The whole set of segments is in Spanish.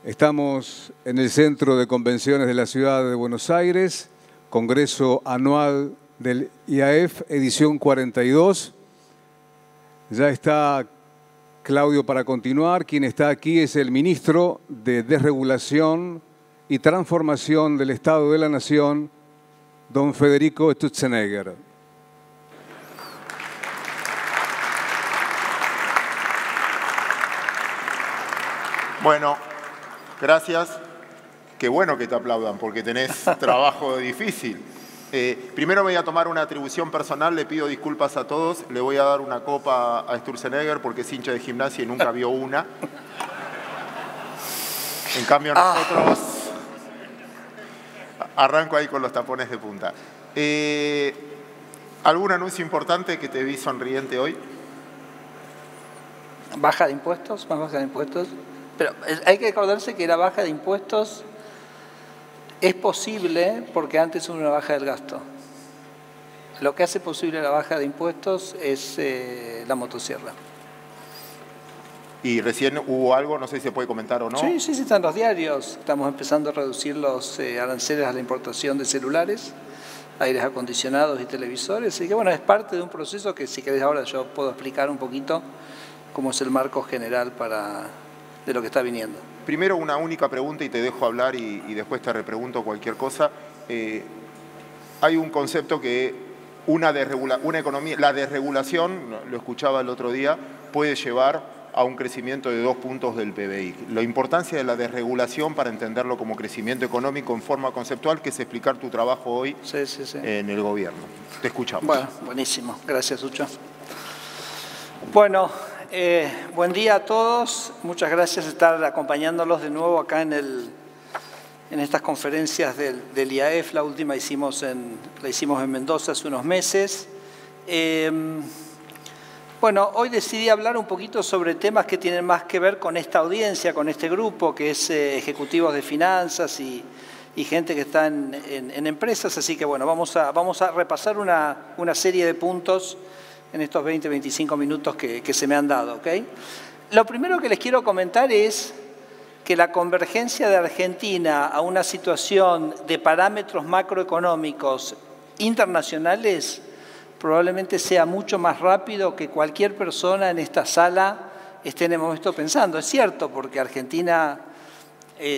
Estamos en el Centro de Convenciones de la Ciudad de Buenos Aires, Congreso Anual del IAEF, edición 42. Ya está Claudio para continuar. Quien está aquí es el Ministro de Desregulación y Transformación del Estado de la Nación, don Federico Sturzenegger. Bueno, gracias. Qué bueno que te aplaudan porque tenés trabajo difícil. Primero me voy a tomar una atribución personal, le pido disculpas a todos. Le voy a dar una copa a Sturzenegger porque es hincha de Gimnasia y nunca vio una. En cambio nosotros... Arranco ahí con los tapones de punta. ¿Algún anuncio importante que te vi sonriente hoy? Baja de impuestos, más baja de impuestos. Pero hay que acordarse que la baja de impuestos es posible porque antes hubo una baja del gasto. Lo que hace posible la baja de impuestos es la motosierra. Y recién hubo algo, no sé si se puede comentar o no. Sí, están los diarios. Estamos empezando a reducir los aranceles a la importación de celulares, aires acondicionados y televisores. Así que bueno, es parte de un proceso que si querés ahora yo puedo explicar un poquito cómo es el marco general de lo que está viniendo. Primero una única pregunta y te dejo hablar y después te repregunto cualquier cosa. Hay un concepto que la desregulación, lo escuchaba el otro día, puede llevar a un crecimiento de 2 puntos del PBI. La importancia de la desregulación para entenderlo como crecimiento económico en forma conceptual, que es explicar tu trabajo hoy en el gobierno. Te escuchamos. Bueno, buenísimo. Gracias, Sucho. Bueno, buen día a todos. Muchas gracias por estar acompañándolos de nuevo acá en estas conferencias del IAEF. La última la hicimos en Mendoza hace unos meses. Bueno, hoy decidí hablar un poquito sobre temas que tienen más que ver con esta audiencia, con este grupo, que es ejecutivos de finanzas y gente que está en empresas. Así que bueno, vamos a repasar una serie de puntos en estos 20-25 minutos que se me han dado, ¿ok? Lo primero que les quiero comentar es que la convergencia de Argentina a una situación de parámetros macroeconómicos internacionales probablemente sea mucho más rápido que cualquier persona en esta sala esté en el momento pensando. Es cierto, porque Argentina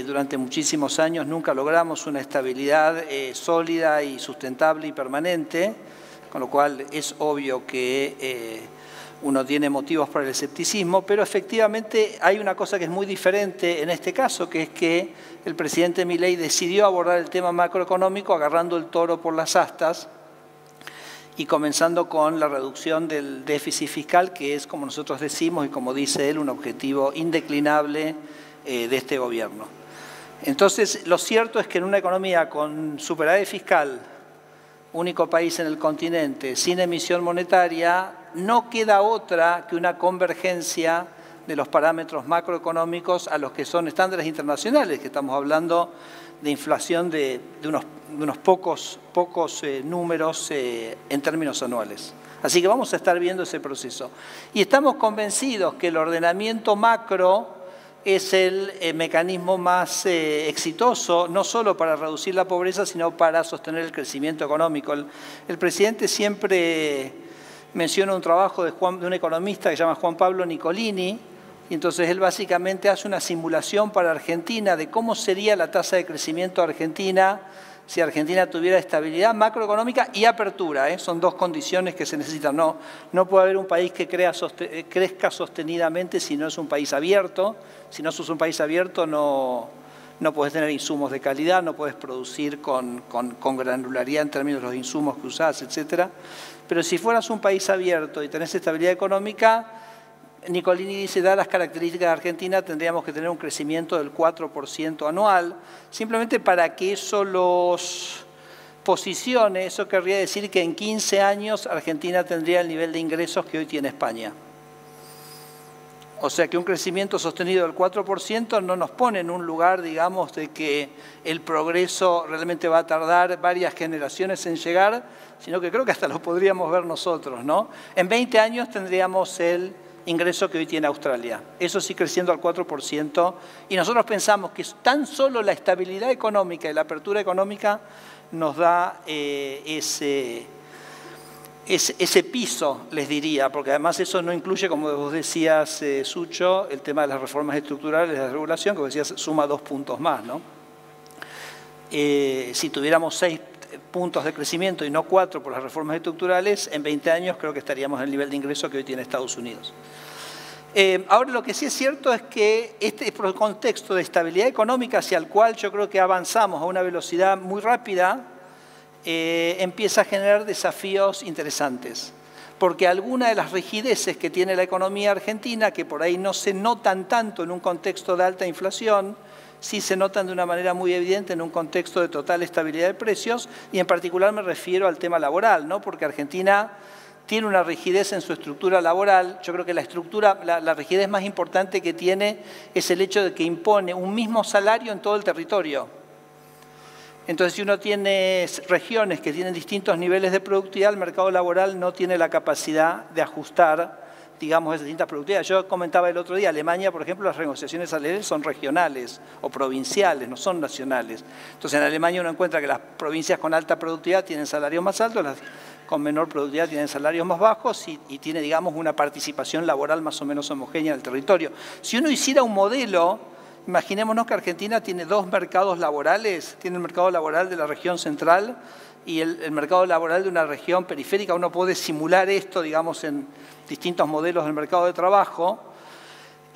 durante muchísimos años nunca logramos una estabilidad sólida y sustentable y permanente, con lo cual es obvio que uno tiene motivos para el escepticismo, pero efectivamente hay una cosa que es muy diferente en este caso, que es que el presidente Milei decidió abordar el tema macroeconómico agarrando el toro por las astas y comenzando con la reducción del déficit fiscal, que es, como nosotros decimos y como dice él, un objetivo indeclinable de este gobierno. Entonces, lo cierto es que en una economía con superávit fiscal, único país en el continente, sin emisión monetaria, no queda otra que una convergencia de los parámetros macroeconómicos a los que son estándares internacionales, que estamos hablando de inflación de unos pocos números en términos anuales. Así que vamos a estar viendo ese proceso. Y estamos convencidos que el ordenamiento macro es el mecanismo más exitoso, no solo para reducir la pobreza, sino para sostener el crecimiento económico. El presidente siempre menciona un trabajo de un economista que se llama Juan Pablo Nicolini, y entonces él básicamente hace una simulación para Argentina de cómo sería la tasa de crecimiento de Argentina si Argentina tuviera estabilidad macroeconómica y apertura. Son dos condiciones que se necesitan. No puede haber un país que crezca sostenidamente si no es un país abierto. Si no sos un país abierto no podés tener insumos de calidad, no podés producir con granularidad en términos de los insumos que usás, etc. Pero si fueras un país abierto y tenés estabilidad económica, Nicolini dice, dadas las características de Argentina, tendríamos que tener un crecimiento del 4% anual. Simplemente para que eso los posicione, eso querría decir que en 15 años Argentina tendría el nivel de ingresos que hoy tiene España. O sea que un crecimiento sostenido del 4% no nos pone en un lugar, digamos, de que el progreso realmente va a tardar varias generaciones en llegar, sino que creo que hasta lo podríamos ver nosotros, ¿no? En 20 años tendríamos el ingreso que hoy tiene Australia. Eso sí creciendo al 4%. Y nosotros pensamos que tan solo la estabilidad económica y la apertura económica nos da ese piso, les diría, porque además eso no incluye, como vos decías, Sucho, el tema de las reformas estructurales de la regulación, que vos decías suma 2 puntos más, ¿no? Si tuviéramos 6 puntos de crecimiento y no 4 por las reformas estructurales, en 20 años creo que estaríamos en el nivel de ingreso que hoy tiene Estados Unidos. Ahora, lo que sí es cierto es que este contexto de estabilidad económica hacia el cual yo creo que avanzamos a una velocidad muy rápida, empieza a generar desafíos interesantes. Porque algunas de las rigideces que tiene la economía argentina, que por ahí no se notan tanto en un contexto de alta inflación, sí se notan de una manera muy evidente en un contexto de total estabilidad de precios, y en particular me refiero al tema laboral, ¿no? Porque Argentina tiene una rigidez en su estructura laboral. Yo creo que la rigidez más importante que tiene es el hecho de que impone un mismo salario en todo el territorio. Entonces, si uno tiene regiones que tienen distintos niveles de productividad, el mercado laboral no tiene la capacidad de ajustar, digamos, esas distintas productividades. Yo comentaba el otro día, Alemania, por ejemplo, las negociaciones salariales son regionales o provinciales, no son nacionales. Entonces, en Alemania uno encuentra que las provincias con alta productividad tienen salarios más altos, las con menor productividad tienen salarios más bajos y tiene, digamos, una participación laboral más o menos homogénea en el territorio. Si uno hiciera un modelo, imaginémonos que Argentina tiene 2 mercados laborales, tiene el mercado laboral de la región central y el mercado laboral de una región periférica. Uno puede simular esto, digamos, en distintos modelos del mercado de trabajo.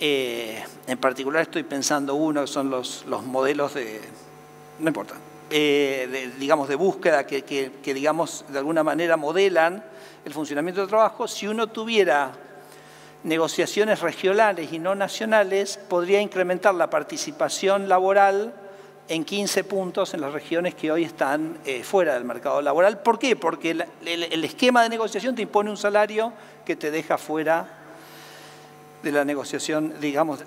En particular estoy pensando uno, que son los modelos de... no importa. Digamos, de búsqueda que, digamos, de alguna manera modelan el funcionamiento del trabajo. Si uno tuviera negociaciones regionales y no nacionales, podría incrementar la participación laboral en 15 puntos en las regiones que hoy están fuera del mercado laboral. ¿Por qué? Porque el esquema de negociación te impone un salario que te deja fuera de la negociación, digamos,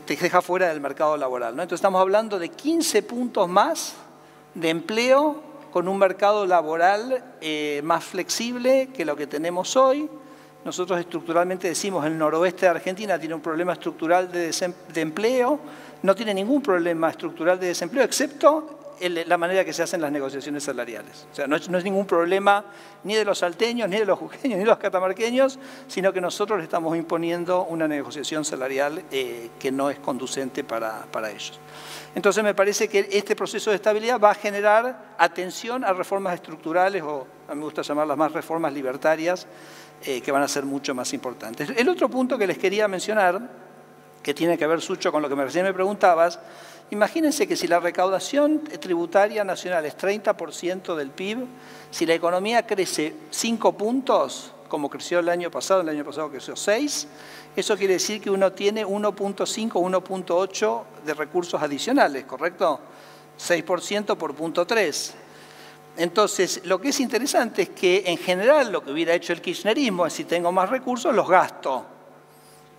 te deja fuera del mercado laboral, ¿no? Entonces estamos hablando de 15 puntos más de empleo con un mercado laboral más flexible que lo que tenemos hoy. Nosotros estructuralmente decimos el noroeste de Argentina tiene un problema estructural de empleo, no tiene ningún problema estructural de desempleo, excepto la manera que se hacen las negociaciones salariales. O sea, no es ningún problema ni de los salteños, ni de los jujeños, ni de los catamarqueños, sino que nosotros le estamos imponiendo una negociación salarial que no es conducente para ellos. Entonces me parece que este proceso de estabilidad va a generar atención a reformas estructurales, o a mí me gusta llamarlas más reformas libertarias, que van a ser mucho más importantes. El otro punto que les quería mencionar, que tiene que ver, Sucho, con lo que recién me preguntabas, imagínense que si la recaudación tributaria nacional es 30% del PIB, si la economía crece 5 puntos, como creció el año pasado creció 6, eso quiere decir que uno tiene 1.5, 1.8 de recursos adicionales, ¿correcto? 6% por 0.3. Entonces, lo que es interesante es que en general lo que hubiera hecho el kirchnerismo es si tengo más recursos, los gasto.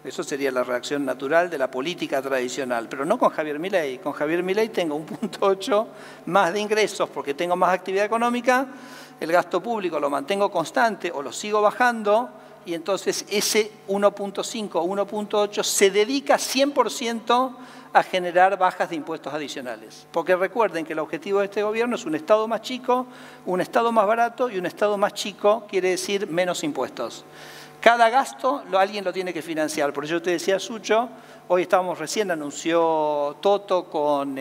Eso sería la reacción natural de la política tradicional, pero no con Javier Milei. Con Javier Milei tengo 1.8 más de ingresos porque tengo más actividad económica, el gasto público lo mantengo constante o lo sigo bajando y entonces ese 1.5 o 1.8 se dedica 100% a generar bajas de impuestos adicionales. Porque recuerden que el objetivo de este gobierno es un Estado más chico, un Estado más barato, y un Estado más chico quiere decir menos impuestos. Cada gasto alguien lo tiene que financiar. Por eso yo te decía, Sucho, hoy recién anunció Toto con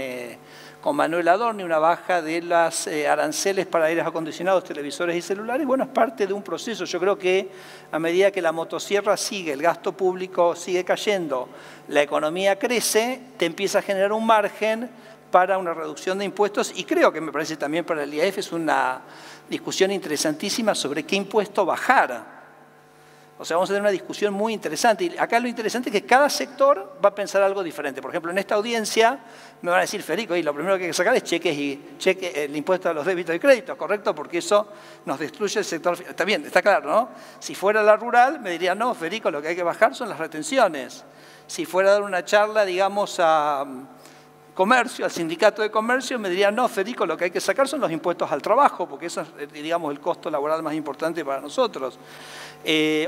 Manuel Adorni una baja de las aranceles para aires acondicionados, televisores y celulares. Bueno, es parte de un proceso. Yo creo que a medida que la motosierra sigue, el gasto público sigue cayendo, la economía crece, te empieza a generar un margen para una reducción de impuestos, y creo que me parece también para el IAF es una discusión interesantísima sobre qué impuesto bajar. O sea, vamos a tener una discusión muy interesante. Y acá lo interesante es que cada sector va a pensar algo diferente. Por ejemplo, en esta audiencia me van a decir, Federico, y lo primero que hay que sacar es el impuesto a los débitos y créditos, ¿correcto? Porque eso nos destruye el sector. Está bien, está claro, ¿no? Si fuera la rural, me dirían, no, Federico, lo que hay que bajar son las retenciones. Si fuera a dar una charla, digamos, comercio, al sindicato de comercio, me dirían, no, Federico, lo que hay que sacar son los impuestos al trabajo, porque eso es, digamos, el costo laboral más importante para nosotros.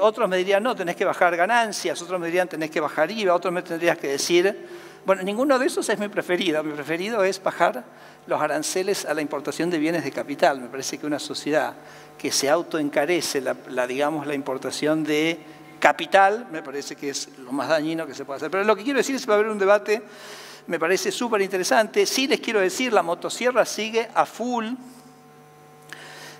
Otros me dirían, no, tenés que bajar ganancias, otros me dirían, tenés que bajar IVA, otros me tendrías que decir... Bueno, ninguno de esos es mi preferido. Mi preferido es bajar los aranceles a la importación de bienes de capital. Me parece que una sociedad que se autoencarece digamos, la importación de capital, me parece que es lo más dañino que se puede hacer. Pero lo que quiero decir es que va a haber un debate, me parece súper interesante. Sí les quiero decir, la motosierra sigue a full.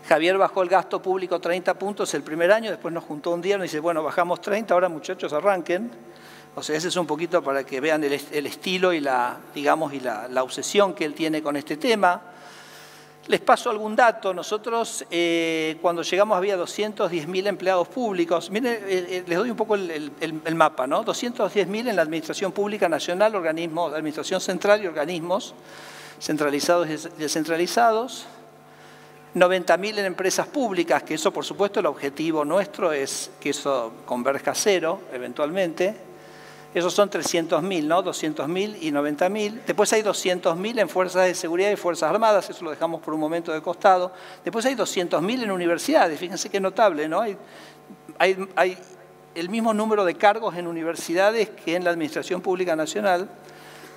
Javier bajó el gasto público 30 puntos el primer año, después nos juntó un día y nos dice, bueno, bajamos 30, ahora muchachos arranquen. O sea, ese es un poquito para que vean el estilo y digamos, y la obsesión que él tiene con este tema. Les paso algún dato. Nosotros, cuando llegamos, había 210.000 empleados públicos. Miren, les doy un poco el mapa, ¿no? 210.000 en la administración pública nacional, organismos, administración central y organismos centralizados y descentralizados. 90.000 en empresas públicas, que eso, por supuesto, el objetivo nuestro es que eso converja a cero, eventualmente. Esos son 300.000, ¿no? 200.000 y 90.000. Después hay 200.000 en Fuerzas de Seguridad y Fuerzas Armadas, eso lo dejamos por un momento de costado. Después hay 200.000 en universidades, fíjense qué notable, ¿no? Hay el mismo número de cargos en universidades que en la Administración Pública Nacional.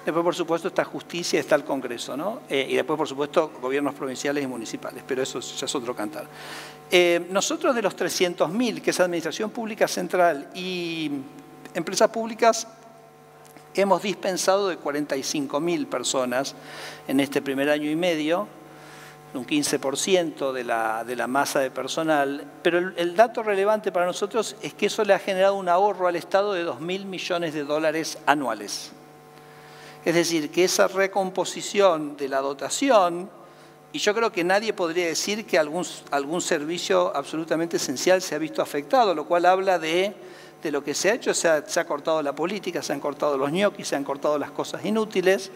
Después, por supuesto, está Justicia y está el Congreso, ¿no? Y después, por supuesto, gobiernos provinciales y municipales, pero eso ya es otro cantar. Nosotros de los 300.000, que es Administración Pública Central y empresas públicas, hemos dispensado de 45.000 personas en este primer año y medio, un 15% de la masa de personal, pero el dato relevante para nosotros es que eso le ha generado un ahorro al Estado de 2.000 millones de dólares anuales. Es decir, que esa recomposición de la dotación, y yo creo que nadie podría decir que algún servicio absolutamente esencial se ha visto afectado, lo cual habla de lo que se ha hecho. Se ha cortado la política, se han cortado los ñoquis, se han cortado las cosas inútiles,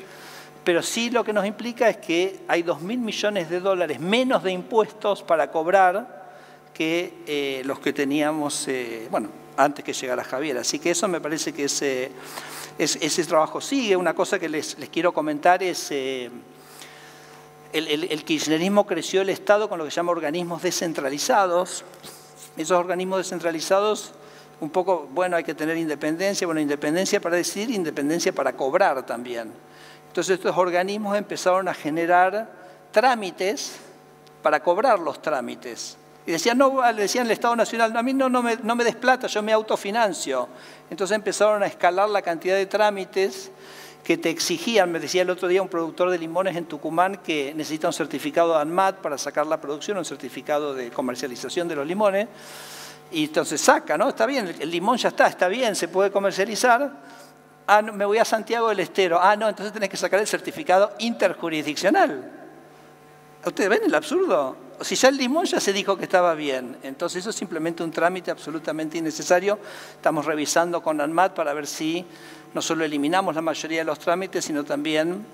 pero sí lo que nos implica es que hay 2.000 millones de dólares menos de impuestos para cobrar que los que teníamos, bueno, antes que llegara Javier. Así que eso me parece que ese trabajo sigue. Una cosa que les quiero comentar es... El kirchnerismo creció el Estado con lo que se llama organismos descentralizados. Esos organismos descentralizados, un poco, bueno, hay que tener independencia, bueno, independencia para decidir, independencia para cobrar también. Entonces estos organismos empezaron a generar trámites para cobrar los trámites. Y decían, no, le decían el Estado Nacional, no, a mí no me des plata, yo me autofinancio. Entonces empezaron a escalar la cantidad de trámites que te exigían. Me decía el otro día un productor de limones en Tucumán que necesita un certificado de ANMAT para sacar la producción, un certificado de comercialización de los limones. Y entonces saca, ¿no? Está bien, el limón ya está bien, se puede comercializar. Ah, no, me voy a Santiago del Estero. Ah, no, entonces tenés que sacar el certificado interjurisdiccional. ¿Ustedes ven el absurdo? Si ya el limón ya se dijo que estaba bien, entonces eso es simplemente un trámite absolutamente innecesario. Estamos revisando con ANMAT para ver si no solo eliminamos la mayoría de los trámites, sino también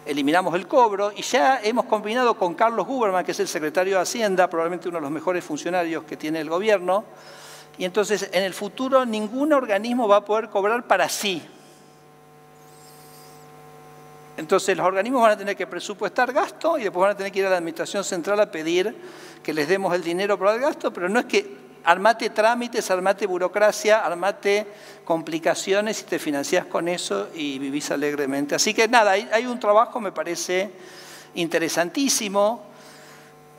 eliminamos el cobro. Y ya hemos combinado con Carlos Guberman, que es el secretario de Hacienda, probablemente uno de los mejores funcionarios que tiene el gobierno, y entonces en el futuro ningún organismo va a poder cobrar para sí. Entonces los organismos van a tener que presupuestar gasto y después van a tener que ir a la Administración Central a pedir que les demos el dinero para el gasto, pero no es que armate trámites, armate burocracia, armate complicaciones y te financiás con eso y vivís alegremente. Así que nada, hay un trabajo, me parece interesantísimo,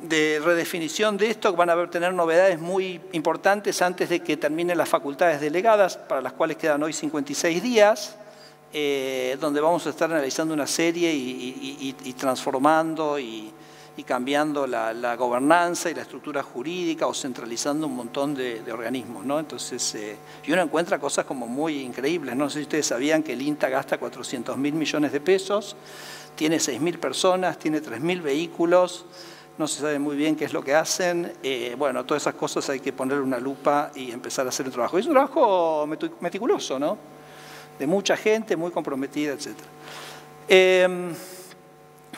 de redefinición de esto, que van a tener novedades muy importantes antes de que terminen las facultades delegadas, para las cuales quedan hoy 56 días. Donde vamos a estar analizando una serie y transformando y cambiando la gobernanza y la estructura jurídica o centralizando un montón de organismos, ¿no? Entonces, y uno encuentra cosas como muy increíbles. No sé si ustedes sabían que el INTA gasta 400.000 millones de pesos, tiene 6.000 personas, tiene 3.000 vehículos, no se sabe muy bien qué es lo que hacen. Bueno, todas esas cosas hay que ponerle una lupa y empezar a hacer un trabajo. Es un trabajo meticuloso, ¿no? De mucha gente, muy comprometida, etc.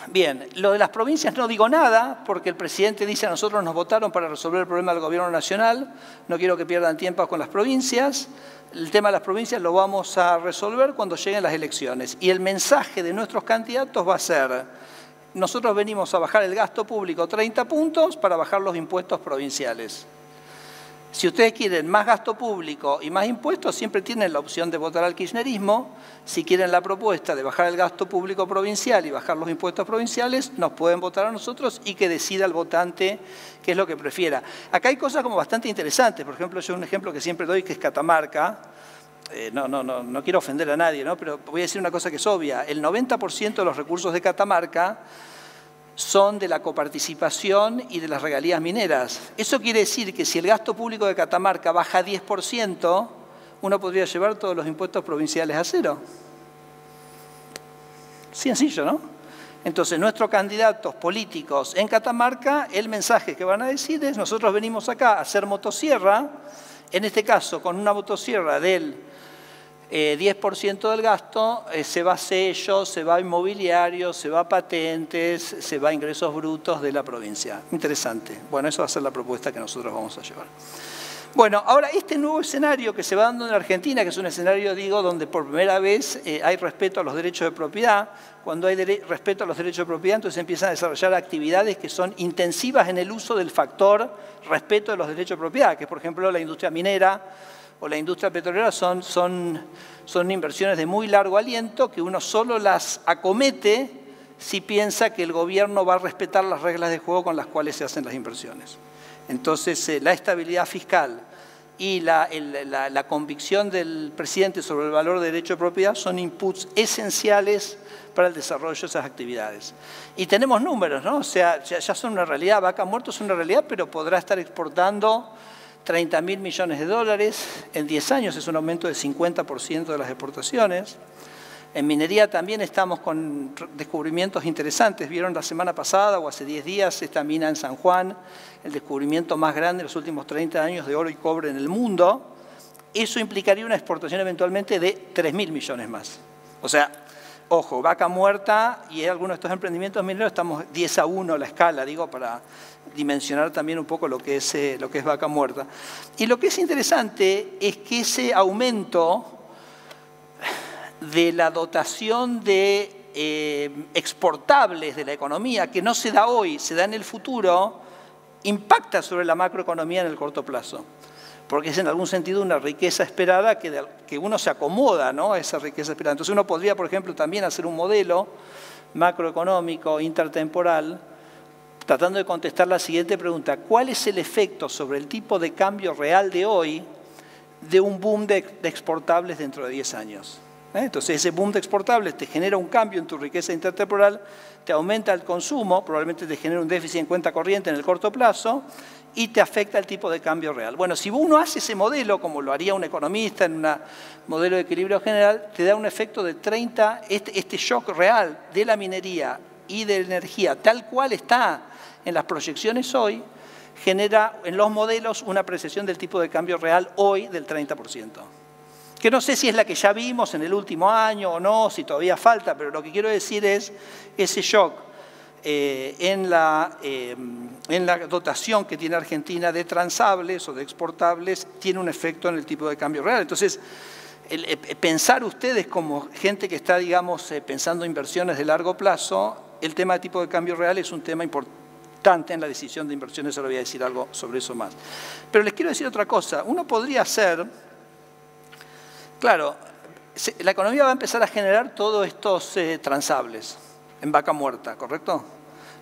Bien, lo de las provincias no digo nada, porque el presidente dice a nosotros nos votaron para resolver el problema del gobierno nacional, no quiero que pierdan tiempo con las provincias, el tema de las provincias lo vamos a resolver cuando lleguen las elecciones. Y el mensaje de nuestros candidatos va a ser, nosotros venimos a bajar el gasto público 30 puntos para bajar los impuestos provinciales. Si ustedes quieren más gasto público y más impuestos, siempre tienen la opción de votar al kirchnerismo. Si quieren la propuesta de bajar el gasto público provincial y bajar los impuestos provinciales, nos pueden votar a nosotros y que decida el votante qué es lo que prefiera. Acá hay cosas como bastante interesantes. Por ejemplo, yo un ejemplo que siempre doy, que es Catamarca. No quiero ofender a nadie, ¿no? Pero voy a decir una cosa que es obvia. El 90% de los recursos de Catamarca son de la coparticipación y de las regalías mineras. Eso quiere decir que si el gasto público de Catamarca baja 10%, uno podría llevar todos los impuestos provinciales a cero. Sencillo, ¿no? Entonces, nuestros candidatos políticos en Catamarca, el mensaje que van a decir es, nosotros venimos acá a hacer motosierra, en este caso con una motosierra del 10% del gasto, se va a sellos, se va a inmobiliario, se va a patentes, se va a ingresos brutos de la provincia. Interesante. Bueno, eso va a ser la propuesta que nosotros vamos a llevar. Bueno, ahora este nuevo escenario que se va dando en Argentina, que es un escenario, digo, donde por primera vez hay respeto a los derechos de propiedad. Cuando hay respeto a los derechos de propiedad, entonces empiezan a desarrollar actividades que son intensivas en el uso del factor respeto de los derechos de propiedad, que es, por ejemplo, la industria minera o la industria petrolera son inversiones de muy largo aliento que uno solo las acomete si piensa que el gobierno va a respetar las reglas de juego con las cuales se hacen las inversiones. Entonces, la estabilidad fiscal y la convicción del presidente sobre el valor de derecho de propiedad son inputs esenciales para el desarrollo de esas actividades. Y tenemos números, ¿no? O sea, ya son una realidad, Vaca Muerta es una realidad, pero podrá estar exportando 30.000 millones de dólares en 10 años, es un aumento del 50% de las exportaciones. En minería también estamos con descubrimientos interesantes. Vieron la semana pasada o hace 10 días esta mina en San Juan, el descubrimiento más grande en los últimos 30 años de oro y cobre en el mundo. Eso implicaría una exportación eventualmente de 3.000 millones más. O sea, ojo, Vaca Muerta y algunos de estos emprendimientos mineros estamos 10-1 la escala, digo, para dimensionar también un poco lo que es Vaca Muerta. Y lo que es interesante es que ese aumento de la dotación de exportables de la economía, que no se da hoy, se da en el futuro, impacta sobre la macroeconomía en el corto plazo. Porque es en algún sentido una riqueza esperada que uno se acomoda, ¿no?, a esa riqueza esperada. Entonces uno podría, por ejemplo, también hacer un modelo macroeconómico intertemporal tratando de contestar la siguiente pregunta: ¿cuál es el efecto sobre el tipo de cambio real de hoy de un boom de exportables dentro de 10 años? Entonces ese boom de exportables te genera un cambio en tu riqueza intertemporal, te aumenta el consumo, probablemente te genera un déficit en cuenta corriente en el corto plazo y te afecta el tipo de cambio real. Bueno, si uno hace ese modelo, como lo haría un economista en un modelo de equilibrio general, te da un efecto de 30, este shock real de la minería y de la energía, tal cual está en las proyecciones hoy, genera en los modelos una apreciación del tipo de cambio real hoy del 30%. Que no sé si es la que ya vimos en el último año o no, si todavía falta, pero lo que quiero decir es ese shock en la dotación que tiene Argentina de transables o de exportables tiene un efecto en el tipo de cambio real. Entonces, pensar ustedes como gente que está, digamos, pensando inversiones de largo plazo, el tema de tipo de cambio real es un tema importante en la decisión de inversiones, ahora voy a decir algo sobre eso más. Pero les quiero decir otra cosa, uno podría hacer, claro, la economía va a empezar a generar todos estos transables en Vaca Muerta, ¿correcto?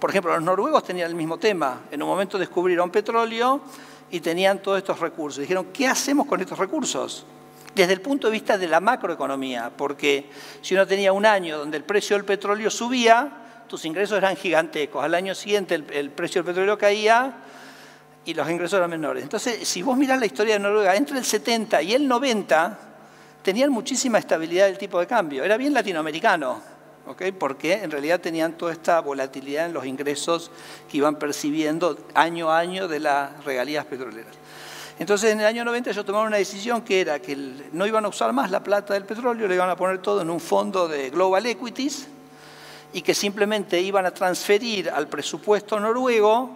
Por ejemplo, los noruegos tenían el mismo tema. En un momento descubrieron petróleo y tenían todos estos recursos. Dijeron, ¿qué hacemos con estos recursos? Desde el punto de vista de la macroeconomía, porque si uno tenía un año donde el precio del petróleo subía, tus ingresos eran gigantescos. Al año siguiente el precio del petróleo caía y los ingresos eran menores. Entonces, si vos mirás la historia de Noruega, entre el 70 y el 90, tenían muchísima estabilidad del tipo de cambio. Era bien latinoamericano, ¿okay? Porque en realidad tenían toda esta volatilidad en los ingresos que iban percibiendo año a año de las regalías petroleras. Entonces, en el año 90 ellos tomaron una decisión que era que no iban a usar más la plata del petróleo, le iban a poner todo en un fondo de global equities y que simplemente iban a transferir al presupuesto noruego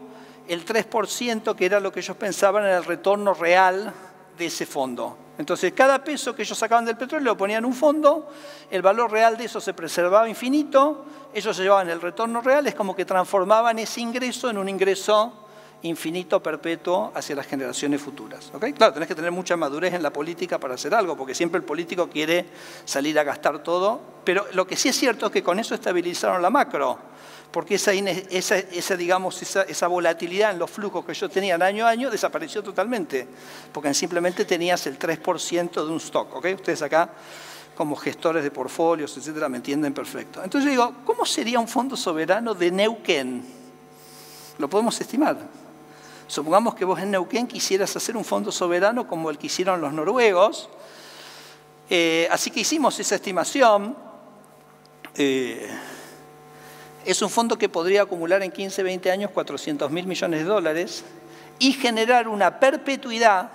el 3%, que era lo que ellos pensaban era el retorno real de ese fondo. Entonces, cada peso que ellos sacaban del petróleo lo ponían en un fondo, el valor real de eso se preservaba infinito, ellos se llevaban el retorno real, es como que transformaban ese ingreso en un ingreso infinito, perpetuo, hacia las generaciones futuras. ¿Okay? Claro, tenés que tener mucha madurez en la política para hacer algo, porque siempre el político quiere salir a gastar todo, pero lo que sí es cierto es que con eso estabilizaron la macro, porque esa volatilidad en los flujos que ellos tenían año a año desapareció totalmente, porque simplemente tenías el 3% de un stock. ¿Okay? Ustedes acá, como gestores de portfolios, etcétera, me entienden perfecto. Entonces yo digo, ¿cómo sería un fondo soberano de Neuquén? Lo podemos estimar. Supongamos que vos en Neuquén quisieras hacer un fondo soberano como el que hicieron los noruegos. Así que hicimos esa estimación. Es un fondo que podría acumular en 15, 20 años 400.000 millones de dólares y generar una perpetuidad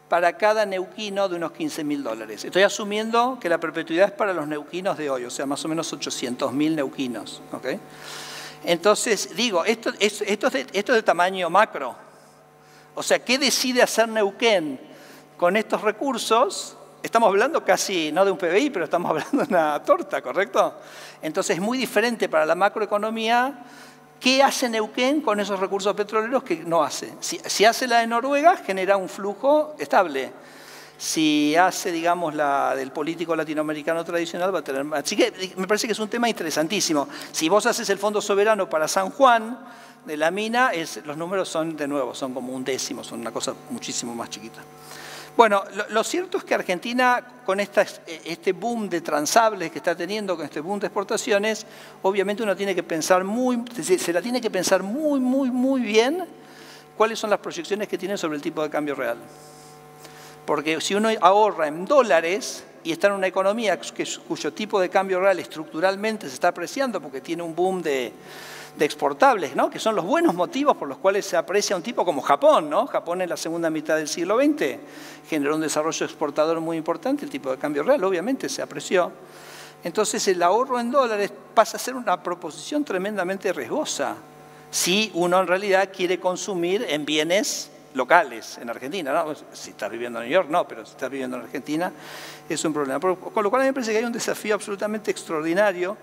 para cada neuquino de unos 15.000 dólares. Estoy asumiendo que la perpetuidad es para los neuquinos de hoy, o sea, más o menos 800.000 neuquinos. ¿Okay? Entonces, digo, esto es de tamaño macro. O sea, ¿qué decide hacer Neuquén con estos recursos? Estamos hablando casi, no de un PBI, pero estamos hablando de una torta, ¿correcto? Entonces, es muy diferente para la macroeconomía. ¿Qué hace Neuquén con esos recursos petroleros que no hace? Si hace la de Noruega, genera un flujo estable. Si hace, digamos, la del político latinoamericano tradicional, va a tener más. Así que me parece que es un tema interesantísimo. Si vos haces el Fondo Soberano para San Juan de la mina, los números son, de nuevo, son como un décimo, son una cosa muchísimo más chiquita. Bueno, lo cierto es que Argentina, con este boom de transables que está teniendo, con este boom de exportaciones, obviamente uno tiene que pensar se la tiene que pensar muy bien cuáles son las proyecciones que tiene sobre el tipo de cambio real. Porque si uno ahorra en dólares y está en una economía cuyo tipo de cambio real estructuralmente se está apreciando porque tiene un boom de exportables, ¿no? Que son los buenos motivos por los cuales se aprecia un tipo como Japón, ¿no? Japón en la segunda mitad del siglo XX generó un desarrollo exportador muy importante, el tipo de cambio real obviamente se apreció. Entonces el ahorro en dólares pasa a ser una proposición tremendamente riesgosa si uno en realidad quiere consumir en bienes locales en Argentina, ¿no? Si estás viviendo en New York, no, pero si estás viviendo en Argentina es un problema. Con lo cual a mí me parece que hay un desafío absolutamente extraordinario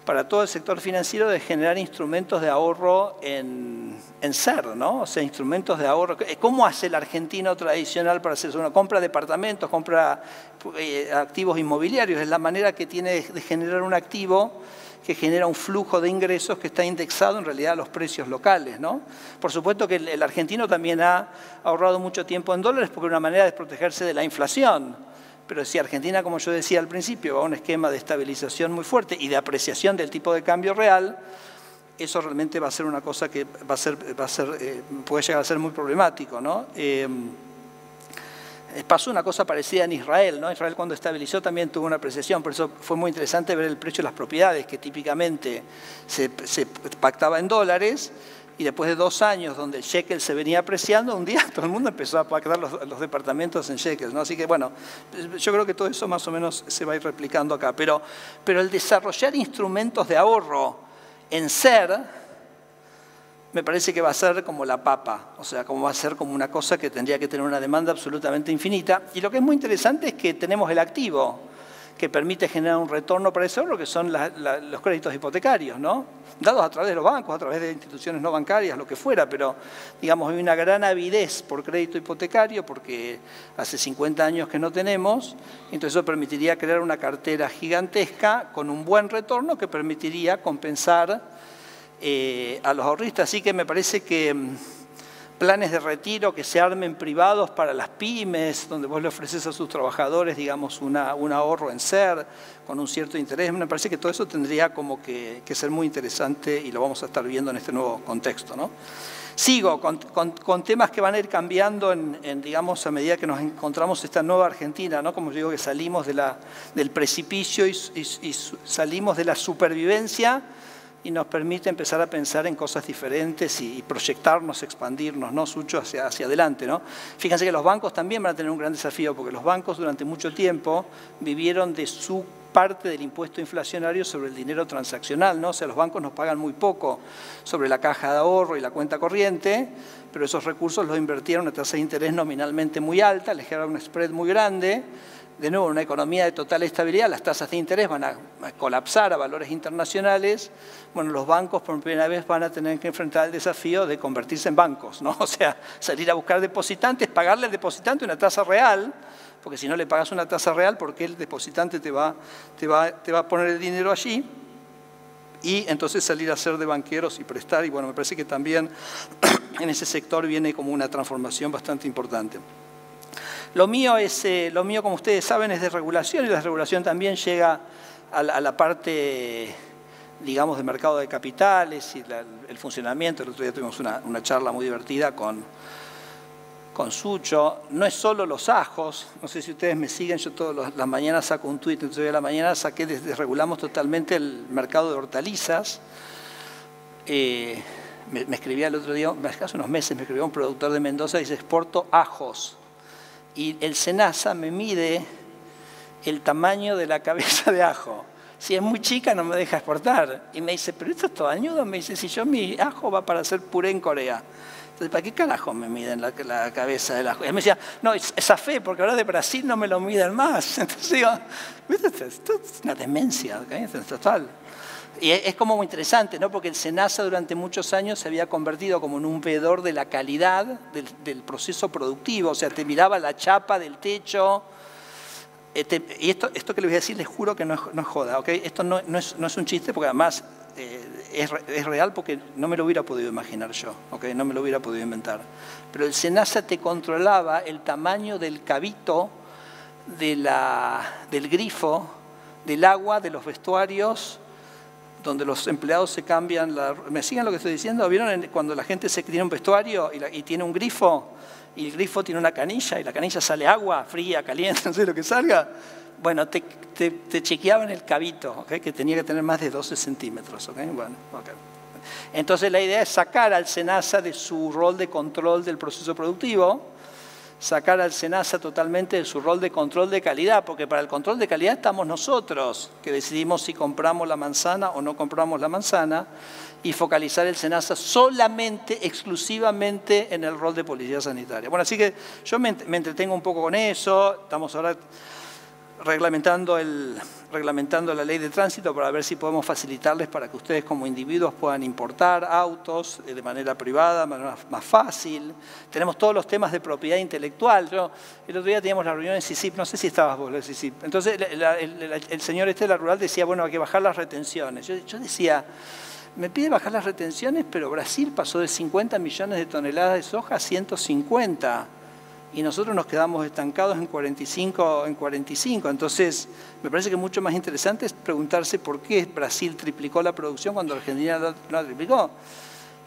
para todo el sector financiero de generar instrumentos de ahorro en SER, ¿no? O sea, instrumentos de ahorro. ¿Cómo hace el argentino tradicional para hacer eso? Uno compra departamentos, compra activos inmobiliarios. Es la manera que tiene de generar un activo que genera un flujo de ingresos que está indexado en realidad a los precios locales, ¿no? Por supuesto que el argentino también ha ahorrado mucho tiempo en dólares porque es una manera de protegerse de la inflación. Pero si Argentina, como yo decía al principio, va a un esquema de estabilización muy fuerte y de apreciación del tipo de cambio real, eso realmente va a ser una cosa que puede llegar a ser muy problemático, ¿no? Pasó una cosa parecida en Israel, ¿no? Israel cuando estabilizó también tuvo una apreciación, por eso fue muy interesante ver el precio de las propiedades, que típicamente se pactaba en dólares, y después de 2 años donde el shekel se venía apreciando, un día todo el mundo empezó a pactar los departamentos en shekels, ¿no? Así que bueno, yo creo que todo eso más o menos se va a ir replicando acá. Pero el desarrollar instrumentos de ahorro en SER me parece que va a ser como la papa, o sea, como va a ser como una cosa que tendría que tener una demanda absolutamente infinita. Y lo que es muy interesante es que tenemos el activo que permite generar un retorno para ese ahorro, que son los créditos hipotecarios, ¿no? Dados a través de los bancos, a través de instituciones no bancarias, lo que fuera, pero digamos hay una gran avidez por crédito hipotecario porque hace 50 años que no tenemos, entonces eso permitiría crear una cartera gigantesca con un buen retorno que permitiría compensar a los ahorristas. Así que me parece que planes de retiro que se armen privados para las pymes, donde vos le ofreces a sus trabajadores, digamos, un ahorro en SER con un cierto interés. Me parece que todo eso tendría como que ser muy interesante y lo vamos a estar viendo en este nuevo contexto, ¿no? Sigo con temas que van a ir cambiando digamos, a medida que nos encontramos esta nueva Argentina, ¿no? Como yo digo, que salimos del precipicio y salimos de la supervivencia y nos permite empezar a pensar en cosas diferentes y proyectarnos, expandirnos, ¿no, Sucho? Hacia adelante, ¿no? Fíjense que los bancos también van a tener un gran desafío, porque los bancos durante mucho tiempo vivieron de su parte del impuesto inflacionario sobre el dinero transaccional, ¿no? O sea, los bancos nos pagan muy poco sobre la caja de ahorro y la cuenta corriente, pero esos recursos los invirtieron a una tasa de interés nominalmente muy alta, les genera un spread muy grande. De nuevo, en una economía de total estabilidad, las tasas de interés van a colapsar a valores internacionales. Bueno, los bancos por primera vez van a tener que enfrentar el desafío de convertirse en bancos, ¿no? O sea, salir a buscar depositantes, pagarle al depositante una tasa real, porque si no le pagas una tasa real, ¿por qué el depositante te va a poner el dinero allí? Y entonces salir a ser de banqueros y prestar. Y bueno, me parece que también en ese sector viene como una transformación bastante importante. Lo mío, como ustedes saben, es de regulación, y la regulación también llega a la parte, digamos, de mercado de capitales y el funcionamiento. El otro día tuvimos una charla muy divertida con Sucho. No es solo los ajos, no sé si ustedes me siguen, yo todas las mañanas saco un tuit, entonces hoy a la mañana desregulamos totalmente el mercado de hortalizas. Me escribía el otro día, hace unos meses, me escribió un productor de Mendoza y dice: exporto ajos. Y el SENASA me mide el tamaño de la cabeza de ajo. Si es muy chica no me deja exportar. Y me dice: pero esto es todo añudo. Me dice: si yo mi ajo va para hacer puré en Corea. Entonces, ¿para qué carajo me miden la cabeza del ajo? Y él me decía: no, es a fe, porque ahora de Brasil no me lo miden más. Entonces digo, esto es una demencia, ¿okay? Total. Y es como muy interesante, ¿no? Porque el SENASA durante muchos años se había convertido como en un veedor de la calidad del proceso productivo. O sea, te miraba la chapa del techo. Y esto que les voy a decir, les juro que no es joda, ¿ok? Esto no es un chiste, porque además es real, porque no me lo hubiera podido imaginar yo, ¿ok? No me lo hubiera podido inventar. Pero el SENASA te controlaba el tamaño del cabito, del grifo, del agua, de los vestuarios, donde los empleados se cambian. ¿Me siguen lo que estoy diciendo? ¿Vieron cuando la gente tiene un vestuario y tiene un grifo? Y el grifo tiene una canilla, y la canilla sale agua, fría, caliente, no sé lo que salga. Bueno, te chequeaban el cabito, ¿okay? Que tenía que tener más de 12 centímetros. ¿Okay? Bueno, okay. Entonces la idea es sacar al SENASA de su rol de control del proceso productivo, sacar al SENASA totalmente de su rol de control de calidad, porque para el control de calidad estamos nosotros, que decidimos si compramos la manzana o no compramos la manzana, y focalizar el SENASA solamente, exclusivamente en el rol de policía sanitaria. Bueno, así que yo me entretengo un poco con eso. Estamos ahora reglamentando la ley de tránsito para ver si podemos facilitarles para que ustedes como individuos puedan importar autos de manera privada, de manera más fácil. Tenemos todos los temas de propiedad intelectual. El otro día teníamos la reunión en CICIP, no sé si estabas vos en CICIP. Entonces el señor de la rural decía, bueno, hay que bajar las retenciones. Yo decía, me pide bajar las retenciones, pero Brasil pasó de 50 millones de toneladas de soja a 150. Y nosotros nos quedamos estancados en 45. Entonces, me parece que mucho más interesante es preguntarse por qué Brasil triplicó la producción cuando Argentina no la triplicó.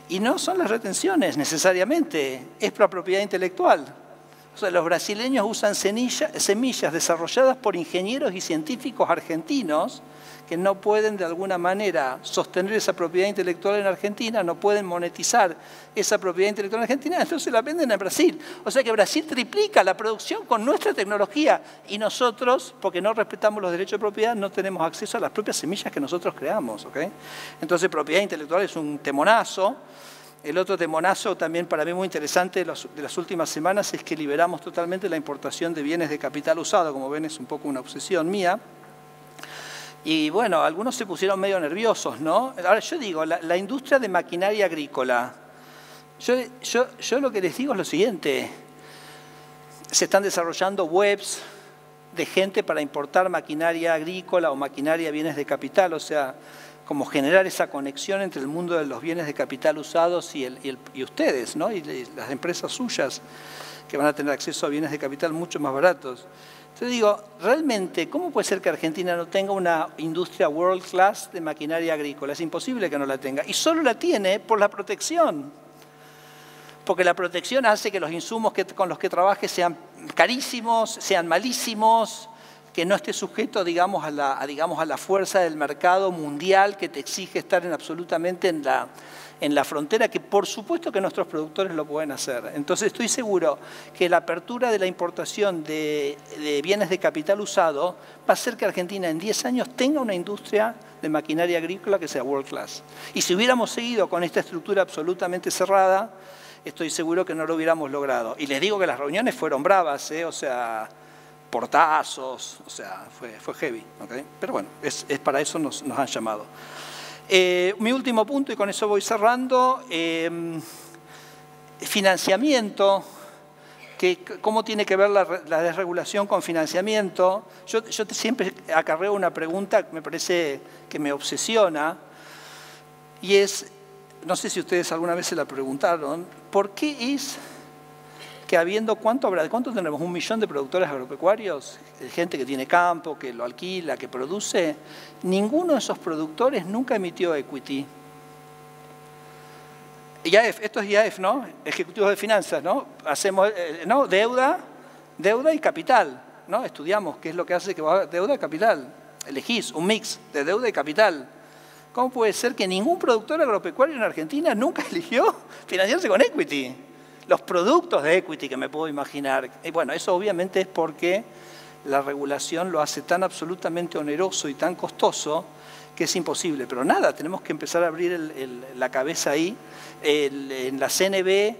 Y no son las retenciones necesariamente, es la propiedad intelectual. O sea, los brasileños usan semillas desarrolladas por ingenieros y científicos argentinos que no pueden de alguna manera sostener esa propiedad intelectual en Argentina, no pueden monetizar esa propiedad intelectual en Argentina, entonces la venden en Brasil. O sea que Brasil triplica la producción con nuestra tecnología y nosotros, porque no respetamos los derechos de propiedad, no tenemos acceso a las propias semillas que nosotros creamos. ¿Okay? Entonces propiedad intelectual es un temonazo. El otro temonazo también para mí muy interesante de las últimas semanas es que liberamos totalmente la importación de bienes de capital usado. Como ven, es un poco una obsesión mía. Y bueno, algunos se pusieron medio nerviosos, ¿no? Ahora yo digo, la industria de maquinaria agrícola, yo lo que les digo es lo siguiente: se están desarrollando webs de gente para importar maquinaria agrícola o maquinaria bienes de capital, o sea, como generar esa conexión entre el mundo de los bienes de capital usados y ustedes, ¿no? Y las empresas suyas que van a tener acceso a bienes de capital mucho más baratos. Entonces digo, realmente, ¿cómo puede ser que Argentina no tenga una industria world class de maquinaria agrícola? Es imposible que no la tenga. Y solo la tiene por la protección. Porque la protección hace que los insumos con los que trabaje sean carísimos, sean malísimos, que no esté sujeto, digamos, a la fuerza del mercado mundial que te exige estar absolutamente en la frontera, que por supuesto que nuestros productores lo pueden hacer. Entonces estoy seguro que la apertura de la importación de bienes de capital usado va a hacer que Argentina en 10 años tenga una industria de maquinaria agrícola que sea world class. Y si hubiéramos seguido con esta estructura absolutamente cerrada, estoy seguro que no lo hubiéramos logrado. Y les digo que las reuniones fueron bravas, o sea, portazos, o sea, fue heavy, ¿okay? Pero bueno, es para eso nos han llamado. Mi último punto, y con eso voy cerrando, financiamiento. ¿Cómo tiene que ver la desregulación con financiamiento? Yo siempre acarreo una pregunta que me parece que me obsesiona, y es, no sé si ustedes alguna vez se la preguntaron, ¿por qué es que ¿cuánto tenemos? 1 millón de productores agropecuarios, gente que tiene campo, que lo alquila, que produce? Ninguno de esos productores nunca emitió equity. IAF, esto es IAF, ¿no? Ejecutivos de finanzas, ¿no? Hacemos ¿no? deuda y capital, ¿no? Estudiamos qué es lo que hace que va deuda y capital. Elegís un mix de deuda y capital. ¿Cómo puede ser que ningún productor agropecuario en Argentina nunca eligió financiarse con equity? Los productos de equity que me puedo imaginar. Y bueno, eso obviamente es porque la regulación lo hace tan absolutamente oneroso y tan costoso que es imposible. Pero nada, tenemos que empezar a abrir la cabeza ahí. En la CNB,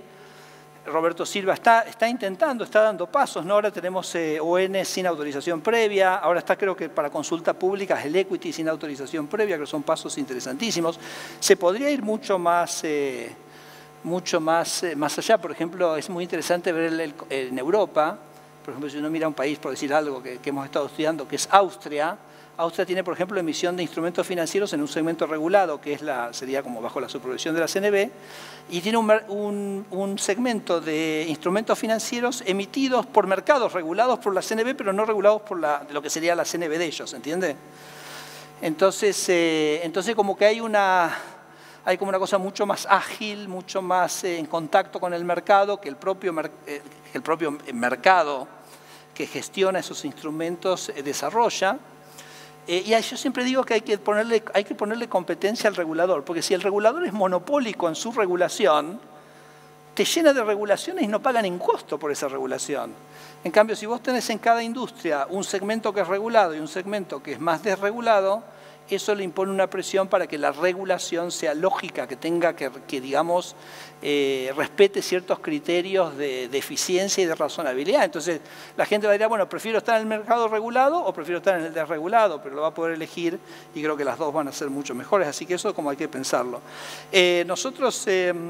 Roberto Silva está intentando, está dando pasos, ¿no? Ahora tenemos ON sin autorización previa, ahora está creo que para consulta pública el equity sin autorización previa, que son pasos interesantísimos. Se podría ir mucho más allá. Por ejemplo, es muy interesante ver en Europa, por ejemplo, si uno mira un país, por decir algo que hemos estado estudiando, que es Austria. Austria tiene, por ejemplo, emisión de instrumentos financieros en un segmento regulado, que sería como bajo la supervisión de la CNB, y tiene un segmento de instrumentos financieros emitidos por mercados regulados por la CNB, pero no regulados por lo que sería la CNB de ellos, ¿entiende? Entonces como que hay como una cosa mucho más ágil, mucho más en contacto con el mercado, que el propio mercado que gestiona esos instrumentos desarrolla. Y yo siempre digo que hay que ponerle competencia al regulador, porque si el regulador es monopólico en su regulación, te llena de regulaciones y no paga ningún costo por esa regulación. En cambio, si vos tenés en cada industria un segmento que es regulado y un segmento que es más desregulado, eso le impone una presión para que la regulación sea lógica, que tenga que digamos, respete ciertos criterios de eficiencia y de razonabilidad. Entonces, la gente va a decir, bueno, prefiero estar en el mercado regulado o prefiero estar en el desregulado, pero lo va a poder elegir y creo que las dos van a ser mucho mejores. Así que eso como hay que pensarlo. Nosotros,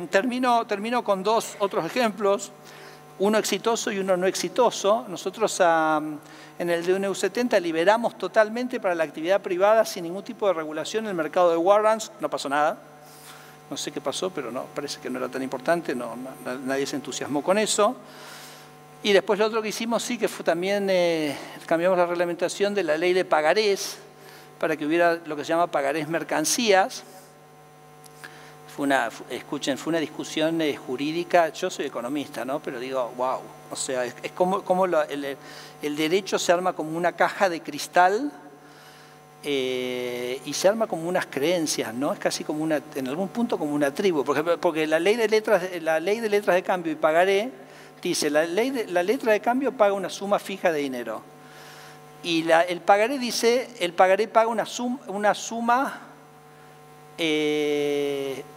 termino con dos otros ejemplos, uno exitoso y uno no exitoso. Nosotros en el DNU 70 liberamos totalmente para la actividad privada sin ningún tipo de regulación el mercado de warrants, no pasó nada. No sé qué pasó, pero no, parece que no era tan importante, nadie se entusiasmó con eso. Y después lo otro que hicimos sí que fue también, cambiamos la reglamentación de la ley de pagarés para que hubiera lo que se llama pagarés mercancías. Fue una discusión jurídica, yo soy economista, ¿no? Pero digo, wow, o sea, es como el derecho se arma como una caja de cristal y se arma como unas creencias, ¿no? Es casi como en algún punto como una tribu, porque la ley de letras de cambio y pagaré dice, la letra de cambio paga una suma fija de dinero. Y el pagaré dice, el pagaré paga una suma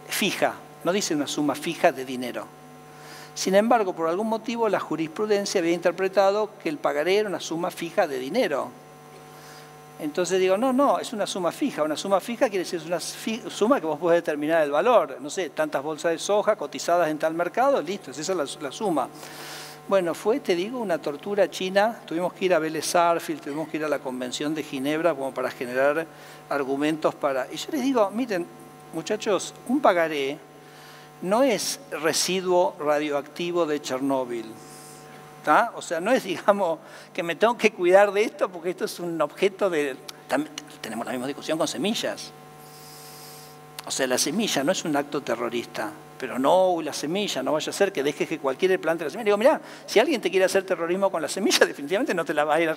fija, no dice una suma fija de dinero. Sin embargo, por algún motivo la jurisprudencia había interpretado que el pagaré era una suma fija de dinero. Entonces digo, no, es una suma fija. Una suma fija quiere decir es una suma que vos podés determinar el valor. No sé, tantas bolsas de soja cotizadas en tal mercado, listo, esa es la suma. Bueno, fue, te digo, una tortura china. Tuvimos que ir a Vélez Sarsfield, tuvimos que ir a la Convención de Ginebra como para generar argumentos para... Y yo les digo, miren, muchachos, un pagaré no es residuo radioactivo de Chernóbil. ¿Tá? O sea, no es, digamos, que me tengo que cuidar de esto porque esto es un objeto de... También tenemos la misma discusión con semillas. O sea, la semilla no es un acto terrorista. pero no la semilla, no vaya a ser que dejes que cualquiera plante la semilla. Digo, mirá, si alguien te quiere hacer terrorismo con la semilla, definitivamente no te la va a ir a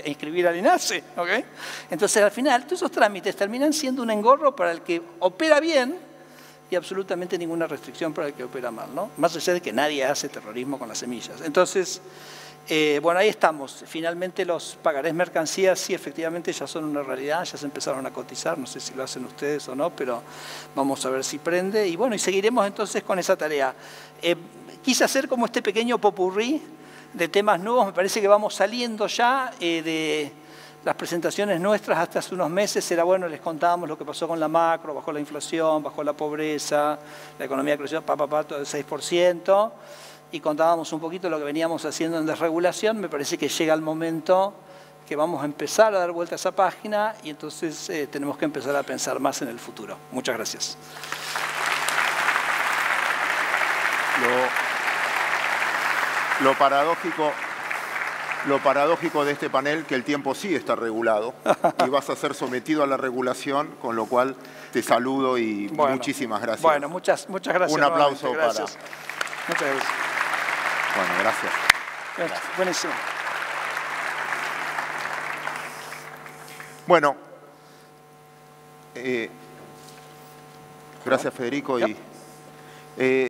inscribir al INASE, ¿ok? Entonces, al final, todos esos trámites terminan siendo un engorro para el que opera bien y absolutamente ninguna restricción para el que opera mal, ¿no? Más allá de que nadie hace terrorismo con las semillas. Entonces, bueno, ahí estamos. Finalmente los pagarés mercancías sí, efectivamente ya son una realidad, ya se empezaron a cotizar, no sé si lo hacen ustedes o no, pero vamos a ver si prende. Y bueno, y seguiremos entonces con esa tarea. Quise hacer como este pequeño popurrí de temas nuevos, me parece que vamos saliendo ya de las presentaciones nuestras hasta hace unos meses. Era bueno, les contábamos lo que pasó con la macro, bajó la inflación, bajó la pobreza, la economía creció todo el 6%. Y contábamos un poquito lo que veníamos haciendo en desregulación. Me parece que llega el momento que vamos a empezar a dar vuelta a esa página y entonces tenemos que empezar a pensar más en el futuro. Muchas gracias. Lo paradójico de este panel que el tiempo sí está regulado y vas a ser sometido a la regulación, con lo cual te saludo y bueno, muchísimas gracias. Bueno, muchas gracias. Un aplauso para... Muchas gracias. Bueno, gracias. Buenísimo. Bueno, gracias Federico. Y,